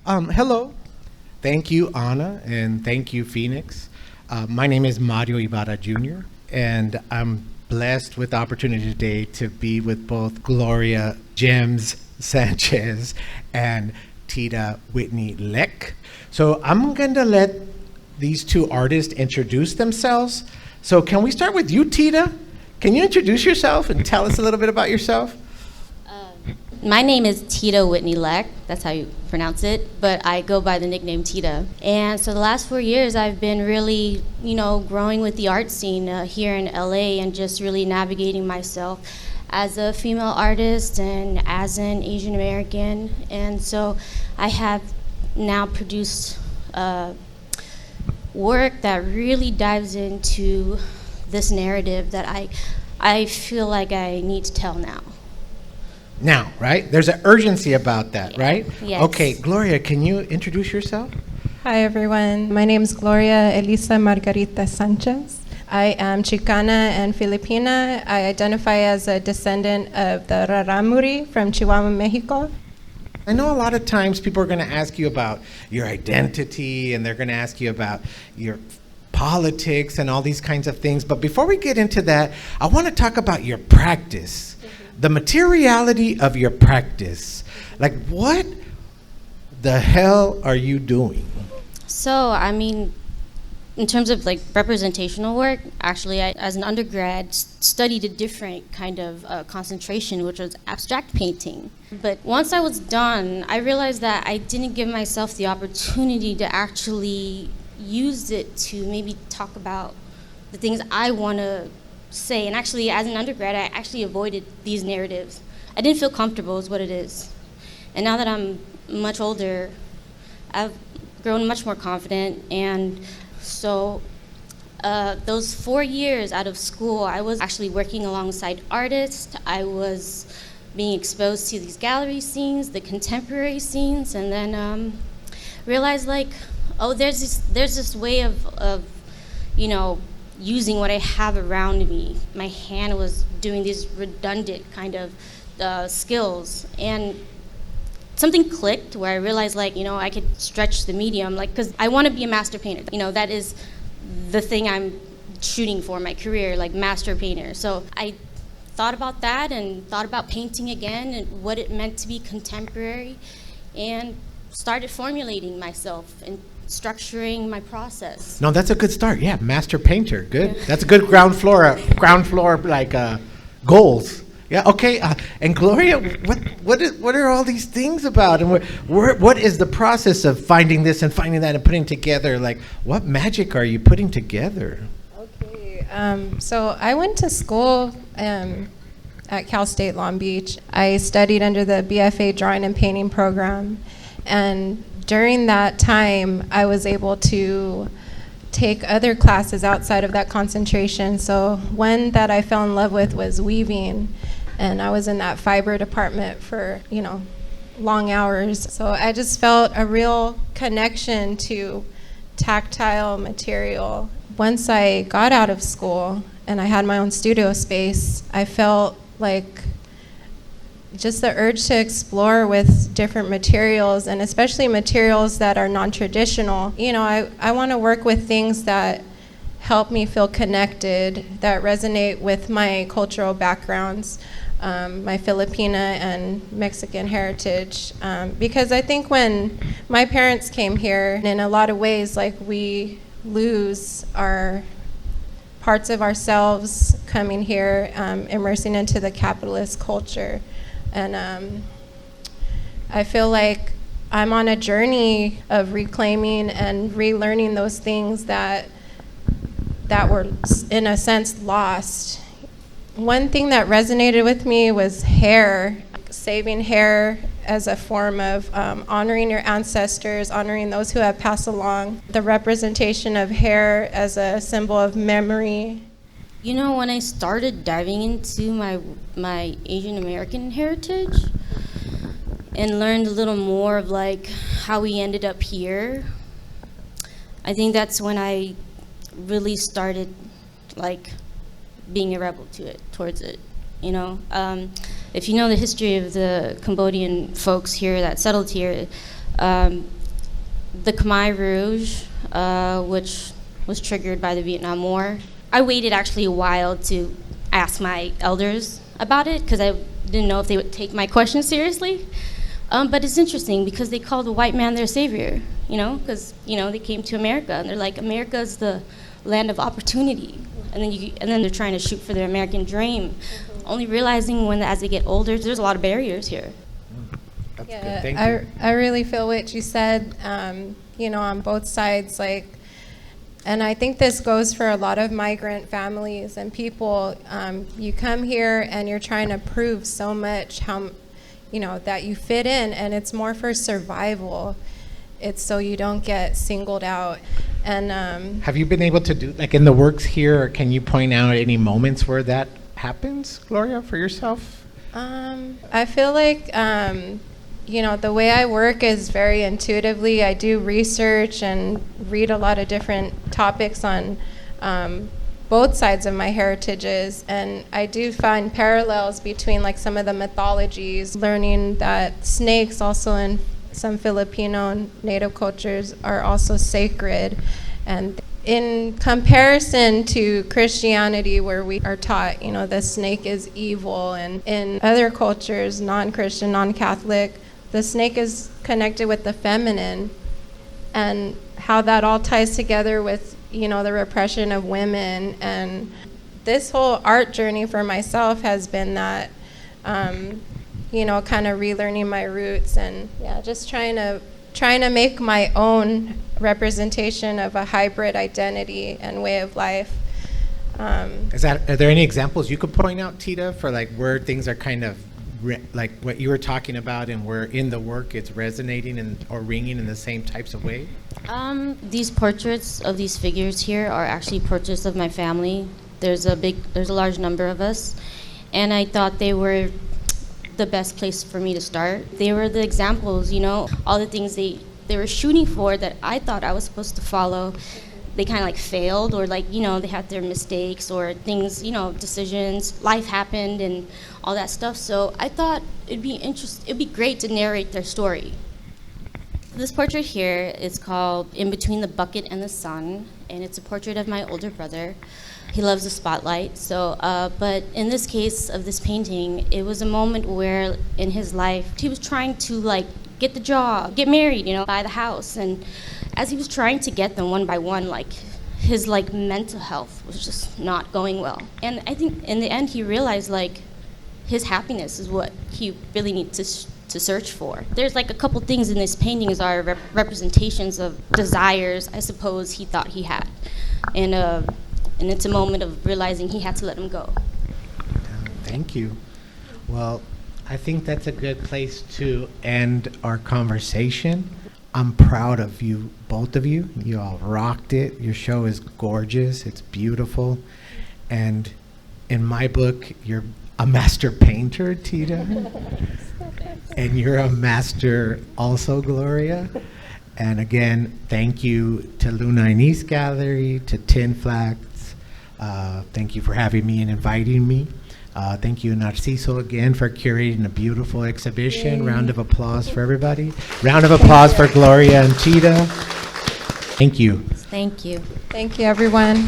Hello. Thank you, Anna, and thank you, Phoenix. My name is Mario Ybarra Jr., and I'm blessed with the opportunity today to be with both Gloria Gems Sánchez and Tidawhitney Leck. So I'm going to let these two artists introduce themselves. So can we start with you, Tida? Can you introduce yourself and tell us a little bit about yourself? My name is Tidawhitney Leck, that's how you pronounce it, but I go by the nickname Tida. And so the last 4 years I've been really, growing with the art scene here in LA and just really navigating myself as a female artist and as an Asian American. And so I have now produced work that really dives into this narrative that I feel like I need to tell now. Now, right? There's an urgency about that, right? Yes. Okay, Gloria, can you introduce yourself? Hi, everyone. My name is Gloria Elisa Margarita Sánchez. I am Chicana and Filipina. I identify as a descendant of the Raramuri from Chihuahua, Mexico. I know a lot of times people are going to ask you about your identity and they're going to ask you about your politics and all these kinds of things. But before we get into that, I want to talk about your practice. The materiality of your practice. Like, what the hell are you doing? So, in terms of representational work, actually, I, as an undergrad, studied a different kind of concentration, which was abstract painting. But once I was done, I realized that I didn't give myself the opportunity to actually use it to maybe talk about the things I want to say. And actually, as an undergrad, I actually avoided these narratives. I didn't feel comfortable is what it is. And now that I'm much older, I've grown much more confident. And so those 4 years out of school, I was actually working alongside artists. I was being exposed to these gallery scenes, the contemporary scenes, and then realized there's this way of using what I have around me. My hand was doing these redundant kind of skills, and something clicked where I realized I could stretch the medium, because I want to be a master painter. That is the thing I'm shooting for in my career, master painter. So I thought about that and thought about painting again and what it meant to be contemporary, and started formulating myself and structuring my process. No, that's a good start. Yeah, master painter. Good. Yeah. That's a good ground floor goals. Yeah. Okay. And Gloria, what are all these things about? And what is the process of finding this and finding that and putting together? What magic are you putting together? Okay. So I went to school at Cal State Long Beach. I studied under the BFA Drawing and Painting program, and during that time, I was able to take other classes outside of that concentration. So one that I fell in love with was weaving, and I was in that fiber department for, long hours. So I just felt a real connection to tactile material. Once I got out of school and I had my own studio space, I felt like just the urge to explore with different materials, and especially materials that are non-traditional. I want to work with things that help me feel connected, that resonate with my cultural backgrounds, my Filipina and Mexican heritage. Because I think when my parents came here, in a lot of ways, we lose our parts of ourselves coming here, immersing into the capitalist culture. And I feel like I'm on a journey of reclaiming and relearning those things that were, in a sense, lost. One thing that resonated with me was hair, saving hair as a form of honoring your ancestors, honoring those who have passed along, the representation of hair as a symbol of memory. When I started diving into my Asian American heritage and learned a little more of how we ended up here, I think that's when I really started being a rebel towards it. If you know the history of the Cambodian folks here that settled here, The Khmer Rouge, which was triggered by the Vietnam War. I waited actually a while to ask my elders about it because I didn't know if they would take my questions seriously. But it's interesting because they call the white man their savior, because, they came to America and they're like, America is the land of opportunity. And then they're trying to shoot for their American dream, only realizing as they get older, there's a lot of barriers here. That's Yeah, good. Thank you. I really feel what you said, on both sides, and I think this goes for a lot of migrant families and people. You come here and you're trying to prove so much that you fit in, and it's more for survival. It's so you don't get singled out. And Have you been able to do, like in the works here, or can you point out any moments where that happens, Gloria, for yourself? I feel like, the way I work is very intuitively. I do research and read a lot of different topics on both sides of my heritages, and I do find parallels between some of the mythologies, learning that snakes also in some Filipino and Native cultures are also sacred. And in comparison to Christianity, where we are taught, the snake is evil, and in other cultures, non-Christian, non-Catholic, the snake is connected with the feminine, and how that all ties together with, the repression of women. And this whole art journey for myself has been that, kind of relearning my roots and just trying to make my own representation of a hybrid identity and way of life. Are there any examples you could point out, Tita, for where things are kind of like what you were talking about, and where in the work it's resonating or ringing in the same types of way? These portraits of these figures here are actually portraits of my family. There's a large number of us, and I thought they were the best place for me to start. They were the examples, all the things they were shooting for that I thought I was supposed to follow. They kind of failed, or they had their mistakes or things, decisions, life happened and all that stuff. So I thought it'd be great to narrate their story. This portrait here is called In Between the Bucket and the Sun, and it's a portrait of my older brother. He loves the spotlight. So, but in this case of this painting, it was a moment where in his life he was trying to get the job, get married, buy the house, and as he was trying to get them one by one, his mental health was just not going well. And I think in the end he realized his happiness is what he really needs to search for. There's a couple things in this painting is our representations of desires I suppose he thought he had, and it's a moment of realizing he had to let them go. Thank you. Well, I think that's a good place to end our conversation. I'm proud of you, both of you. You all rocked it. Your show is gorgeous. It's beautiful. And in my book, you're a master painter, Tita. And you're a master also, Gloria. And again, thank you to Luna Anaïs Gallery, to Tin Flags. Thank you for having me and inviting me. Thank you, Narciso, again, for curating a beautiful exhibition. Yay. Round of applause for everybody. Round of applause for Gloria and Tita. Thank you. Thank you. Thank you, everyone.